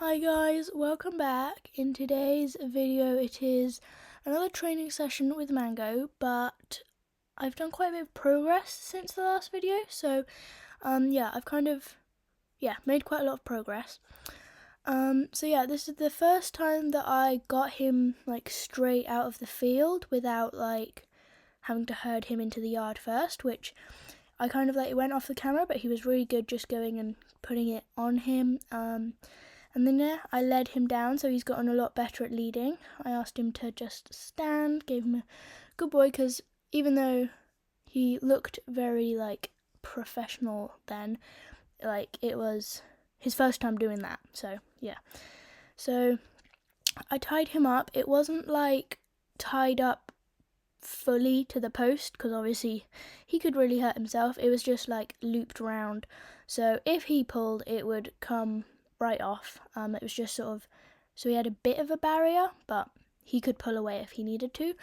Hi guys, welcome back. In today's video it is another training session with Mango, but I've done quite a bit of progress since the last video, so I've made quite a lot of progress. This is the first time that I got him like straight out of the field without like having to herd him into the yard first, which I kind of like, it went off the camera, but he was really good just going and putting it on him. And then I led him down, so he's gotten a lot better at leading. I asked him to just stand, gave him a good boy, because even though he looked very like professional then, like it was his first time doing that. So yeah, so I tied him up. It wasn't like tied up fully to the post, because obviously he could really hurt himself. It was just like looped round, so if he pulled, it would come right off. It was just sort of, so he had a bit of a barrier, but he could pull away if he needed to.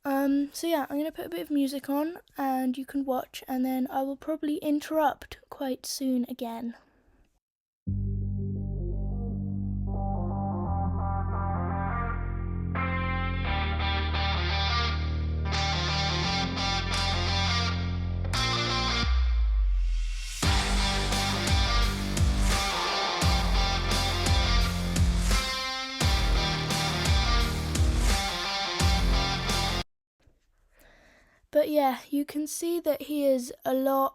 I'm gonna put a bit of music on and you can watch, and then I will probably interrupt quite soon again. But yeah, you can see that he is a lot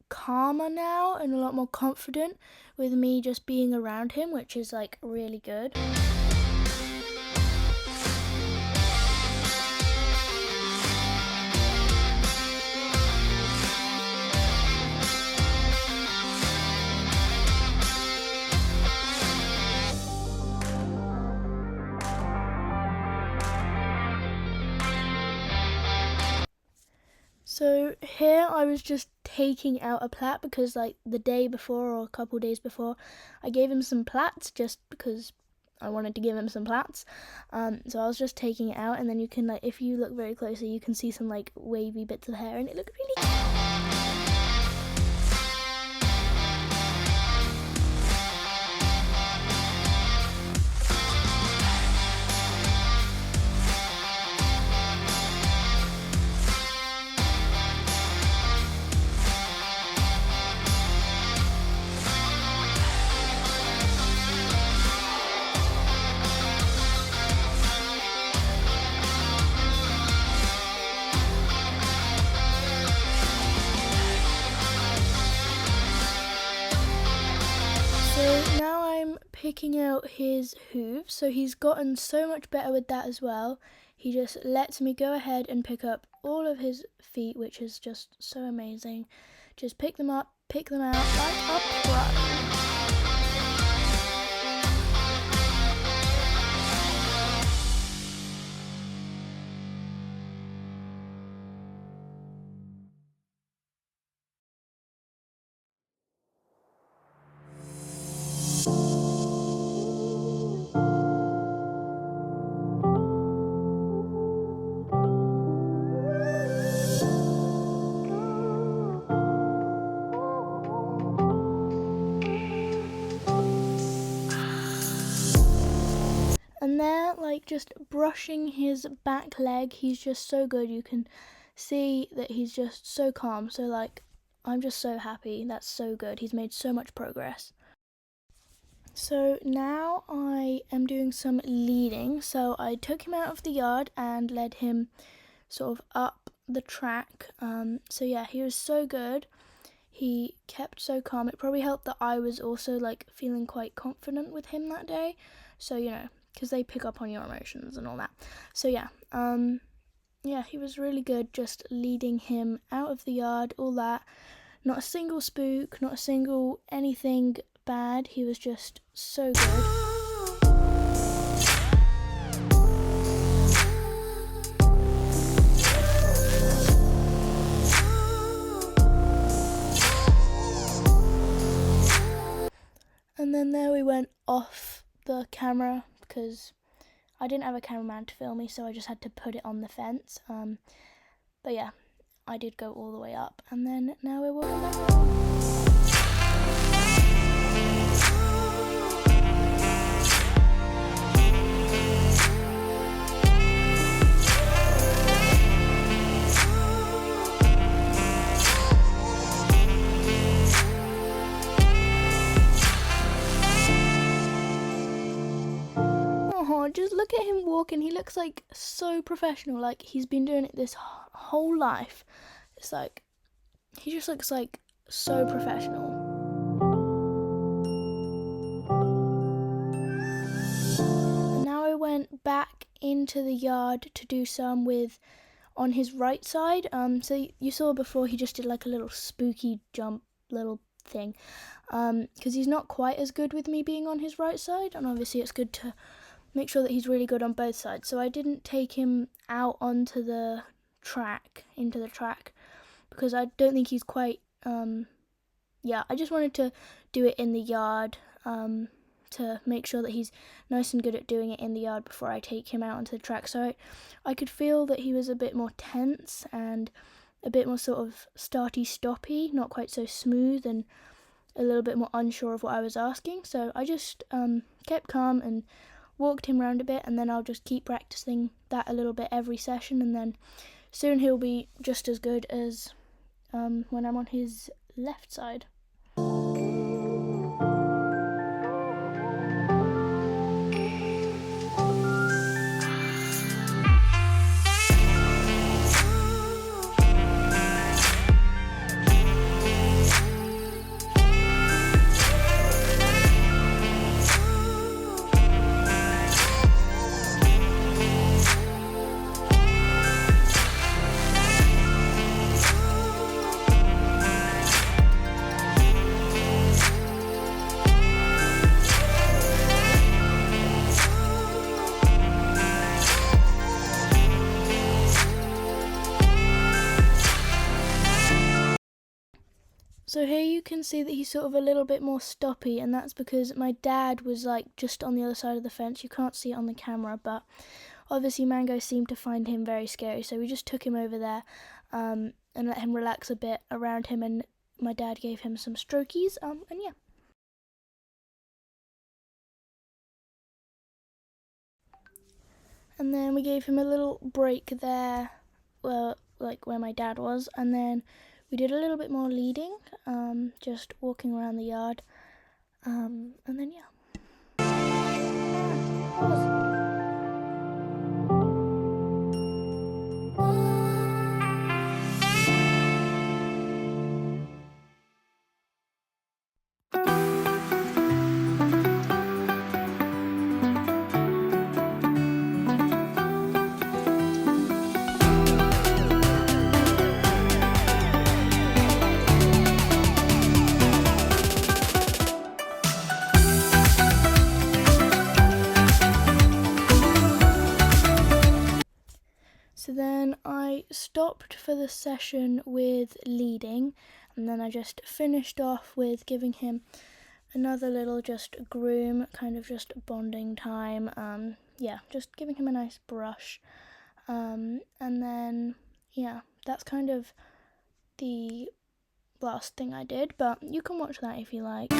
calmer now and a lot more confident with me just being around him, which is like really good. So here I was just taking out a plat because like the day before or a couple days before I gave him some plats just because I wanted to give him some plats. So I was just taking it out, and then you can like, if you look very closely, you can see some like wavy bits of hair, and it looked really cute. So now I'm picking out his hooves, so he's gotten so much better with that as well. He just lets me go ahead and pick up all of his feet, which is just so amazing. Just pick them up, pick them out, right up front. And there, like just brushing his back leg, he's just so good. You can see that he's just so calm. So like, I'm just so happy. That's so good. He's made so much progress. So now I am doing some leading. So I took him out of the yard and led him sort of up the track. He was so good. He kept so calm. It probably helped that I was also like feeling quite confident with him that day. So, you know, because they pick up on your emotions and all that. So he was really good just leading him out of the yard, all that. Not a single spook, not a single anything bad. He was just so good. And then there we went off the camera because I didn't have a cameraman to film me, so I just had to put it on the fence. But yeah, I did go all the way up, and then now we're walking back home. look at him walking. He looks like so professional, like he's been doing it this whole life. It's like, he just looks like so professional. And now I went back into the yard to do some with on his right side. So you saw before he just did like a little spooky jump little thing, because he's not quite as good with me being on his right side, and obviously it's good to make sure that he's really good on both sides. So I didn't take him out onto the track, into the track, because I don't think he's quite, I just wanted to do it in the yard, to make sure that he's nice and good at doing it in the yard before I take him out onto the track. So I could feel that he was a bit more tense and a bit more sort of starty-stoppy, not quite so smooth, and a little bit more unsure of what I was asking. So I just kept calm and walked him around a bit, and then I'll just keep practicing that a little bit every session, and then soon he'll be just as good as when I'm on his left side. So here you can see that he's sort of a little bit more stoppy, and that's because my dad was like just on the other side of the fence. You can't see it on the camera, but obviously Mango seemed to find him very scary, so we just took him over there and let him relax a bit around him, and my dad gave him some strokies, and yeah. And then we gave him a little break there, well, like where my dad was, and then we did a little bit more leading, just walking around the yard, and then yeah. So then I stopped for the session with leading, and then I just finished off with giving him another little just groom, kind of just bonding time, just giving him a nice brush, and then yeah, that's kind of the last thing I did, but you can watch that if you like.